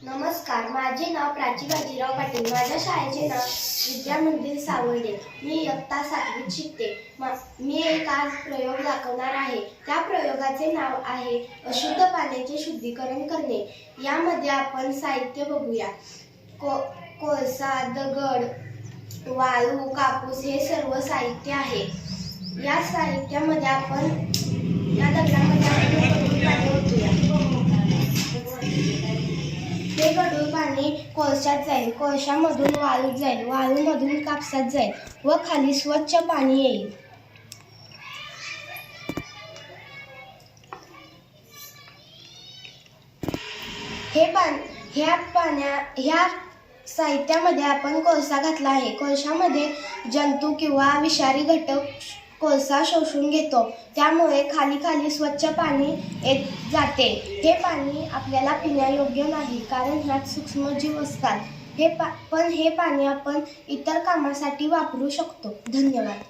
नमस्कार, माझे नाव प्राची बाजीराव पाटील. माझ्या शाळेचे नाव विद्या मंदिर सावर्डे. मी इयत्ता 7वीत शिकते. मी एक आज प्रयोग दाखवणार आहे. त्या प्रयोगाचे नाव आहे अशुद्ध पाण्याचे शुद्धीकरण करणे. यामध्ये आपण साहित्य बघूया. कोळसा, दगड, वाळू, कापूस हे सर्व साहित्य आहे. या साहित्यामध्ये आपण या दगडामध्ये आपण पाणी ओतूया. हे गढूळ पाणी कोळशात जाईल, कोळशामधून वाळूत जाईल, वाळूमधून कापसात जाईल व खाली स्वच्छ पाणी येईल. ह्या साहित्यामध्ये आपण कोळसा घातला आहे. कोळशामध्ये जंतू किंवा विषारी घटक कोळसा शोषूण घेतो, त्यामुळे खाली स्वच्छ पाणी येत जाते. हे पाणी आपल्याला पिण्यायोग्य नाही, कारण ह्यात सूक्ष्मजीव असतात. पण हे पाणी आपण इतर कामासाठी वापरू शकतो. धन्यवाद.